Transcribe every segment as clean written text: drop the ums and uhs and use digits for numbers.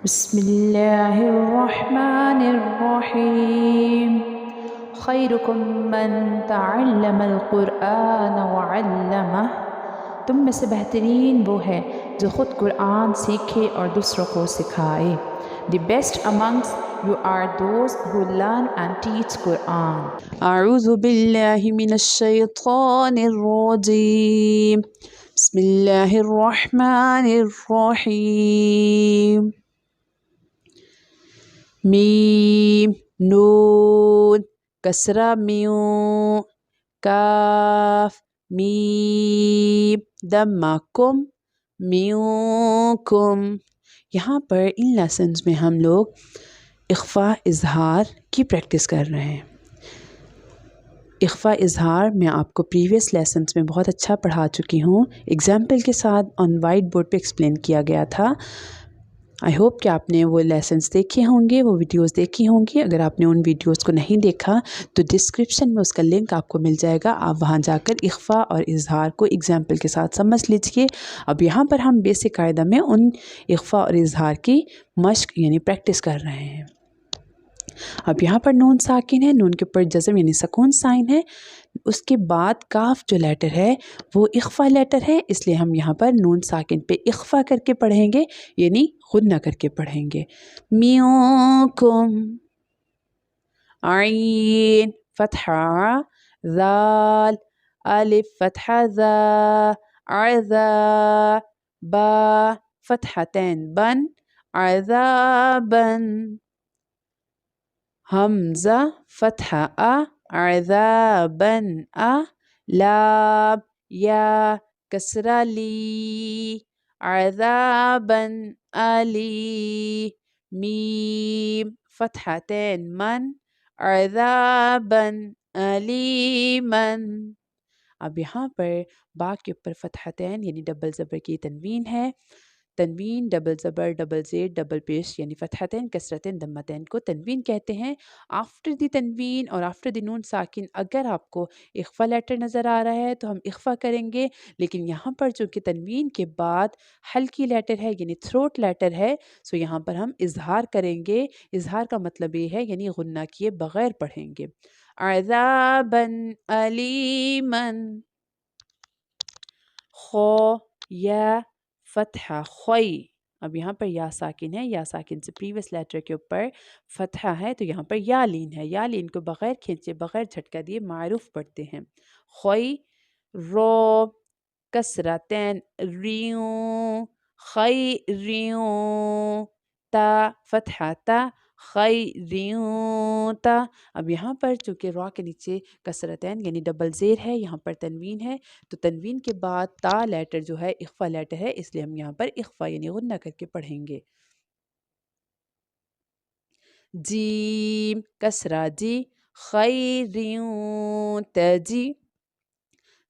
بسم الله الرحمن الرحیم خیرکم من تعلم القرآن وعلمہ، تم میں سے بہترین وہ ہے جو خود قرآن سیکھے اور دوسروں کو سکھائے. The best amongst you are those who learn and teach Quran. اعوذ باللہ من الشیطان الرجیم. بسم اللہ الرحمن الرحیم. میم نون کسرہ میوں، کاف میم دمہ کم میوں کم. یہاں پر ان لیسنز میں ہم لوگ اخفاء اظہار کی پریکٹس کر رہے ہیں. اخفاء اظہار میں آپ کو پریویس لیسنز میں بہت اچھا پڑھا چکی ہوں، ایگزامپل کے ساتھ آن وائٹ بورڈ پہ ایکسپلین کیا گیا تھا. آئی ہوپ کہ آپ نے وہ لیسنز دیکھے ہوں گے، وہ ویڈیوز دیکھی ہوں گی. اگر آپ نے ان ویڈیوز کو نہیں دیکھا تو ڈسکرپشن میں اس کا لنک آپ کو مل جائے گا، آپ وہاں جا کر اخفاء اور اظہار کو ایگزامپل کے ساتھ سمجھ لیجئے. اب یہاں پر ہم بیسک قاعدہ میں ان اخفاء اور اظہار کی مشق یعنی پریکٹس کر رہے ہیں. اب یہاں پر نون ساکن ہے، نون کے اوپر جزم یعنی سکون سائن ہے. اس کے بعد کاف جو لیٹر ہے وہ اخفاء لیٹر ہے، اس لیے ہم یہاں پر نون ساکن پہ اخفاء کر کے پڑھیں گے یعنی غنہ کر کے پڑھیں گے. میوکم، عین فتحہ ذال، الف فتحہ ذا، عذا، با فتحتین بن، عذابن، حمزہ فتحہ عذابن لام یا کسرہ لی، عذابن علی، میم فتحتین من، عذابن علیمن. اب یہاں پر با کے اوپر فتحتین یعنی ڈبل زبر کی تنوین ہے. تنوین ڈبل زبر ڈبل زیر ڈبل پیش یعنی فتحتین کسرتین دمتین کو تنوین کہتے ہیں. آفٹر دی تنوین اور آفٹر دی نون ساکن اگر آپ کو اخفاء لیٹر نظر آ رہا ہے تو ہم اخفاء کریں گے، لیکن یہاں پر چونکہ تنوین کے بعد ہلکی لیٹر ہے یعنی تھروٹ لیٹر ہے، سو یہاں پر ہم اظہار کریں گے. اظہار کا مطلب یہ ہے یعنی غنہ کیے بغیر پڑھیں گے. عذابن علیمن، خو یا فتحہ خوی. اب یہاں پر یا ساکن ہے، یا ساکن سے پریویس لیٹر کے اوپر فتحہ ہے تو یہاں پر یا لین ہے. یا لین کو بغیر کھینچے بغیر جھٹکا دیے معروف پڑھتے ہیں. خوی رو کسرتین ریوں، خیریوں، تا فتحہ تا خیریوں تا. اب یہاں پر چونکہ را کے نیچے کسرتین یعنی ڈبل زیر ہے، یہاں پر تنوین ہے، تو تنوین کے بعد تا لیٹر جو ہے اخفاء لیٹر ہے، اس لیے ہم یہاں پر اخفاء یعنی غنہ کر کے پڑھیں گے. جیم کسرہ جی، خیریوں تجی،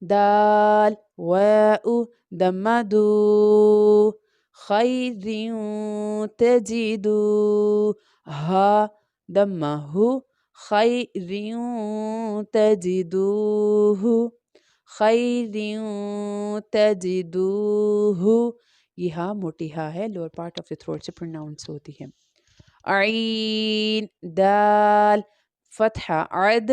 دال واؤ دمہ دو، خیریوں تجدو، ہا دمہ ہو، خیریوں تجدوہ، خیریوں تجدوہ. یہ ہا موٹی ہا ہے، lower part of the throat سے پروناؤنس ہوتی ہے. عین دال فتحہ عد،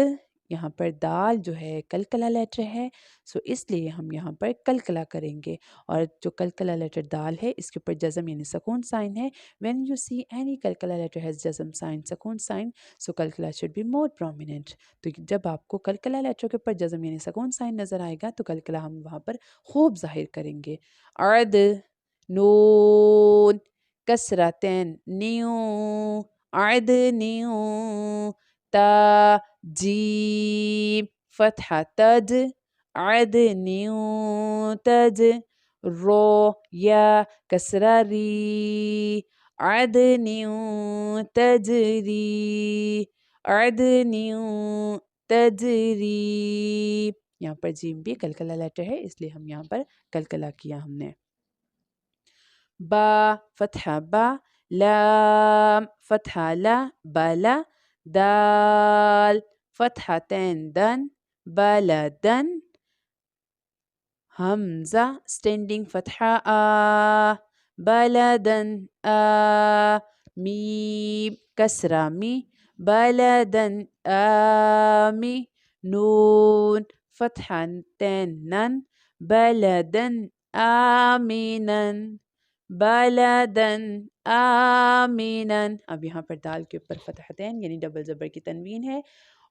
یہاں پر دال جو ہے کلکلا لیٹر ہے، سو اس لیے ہم یہاں پر کلکلا کریں گے. اور جو کلکلا لیٹر دال ہے اس کے اوپر جزم یعنی سکون سائن ہے. when you see any کلکلا letter has جزم سائن سکون sign so کلکلا should be more prominent. تو جب آپ کو کلکلا لیٹر کے اوپر جزم یعنی سکون سائن نظر آئے گا تو کلکلا ہم وہاں پر خوب ظاہر کریں گے. عد نون کسرتین نیوں، عدنیوں، تا جیم فتحہ تج، عدنیوں تج، رو یا کسرہ ری، عدنیوں تجری، عدنیوں تجری. یہاں پر جیم بھی کلکلا لیٹر ہے اس لیے ہم یہاں پر کلکلا کیا ہم نے. با فتحہ با، لام فتحہ لا بالا، دال فتحتین دن بلدن، حمزہ اسٹینڈنگ فتحہ آ، بلدا ميم كسرة مي بلدا آمي نون فتحة تين نن بلدا آمنا بلدا آمنا. اب یہاں پر دال کے اوپر فتحتین یعنی ڈبل زبر کی تنوین ہے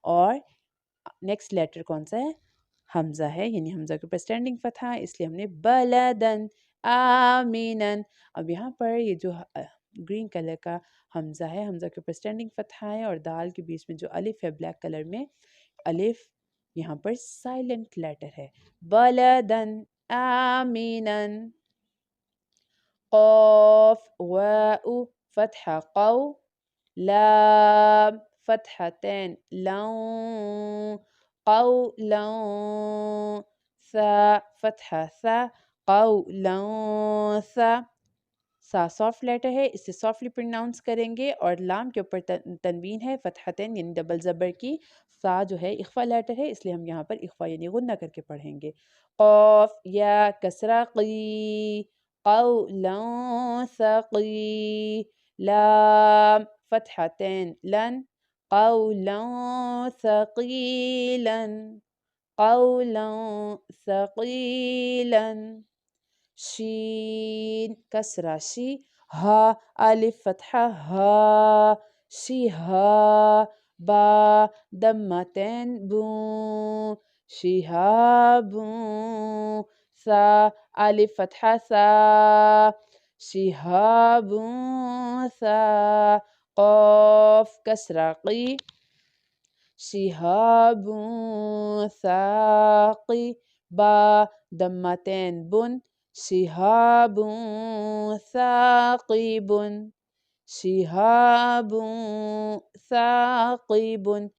اور نیکسٹ لیٹر کون سا ہے؟ حمزہ ہے، یعنی حمزہ کے اوپر اسٹینڈنگ فتحہ ہے، اس لیے ہم نے بلدن آمینن. اب یہاں پر یہ جو گرین کلر کا حمزہ ہے، حمزہ کے اوپر اسٹینڈنگ فتحہ ہے اور دال کے بیچ میں جو الف ہے بلیک کلر میں، الف یہاں پر سائلنٹ لیٹر ہے. بلدن آمینن. قاف واو فتحة قو لام فتحتين لون قولا ثا فتحة ثا قولا ثا. سا سافٹ لیٹر ہے، اسے سافٹلی پروناؤنس کریں گے اور لام کے اوپر تنوین ہے فتحتین یعنی ڈبل زبر کی. سا جو ہے اخفا لیٹر ہے، اس لیے ہم یہاں پر اخفا یعنی غنہ کر کے پڑھیں گے. قاف یا کسرہ قی قولا ثقی لام فتحتين لن قولا ثقيلا قولا ثقيلا. شين كسرة شي ها ألف فتحة ها شهاب با دمتين بو شهاب ثا ألف فتحة ثا شهاب ثا قاف كسرة قي شهاب ثاقي با دمتين بن شهاب ثاقب شهاب ثاقب.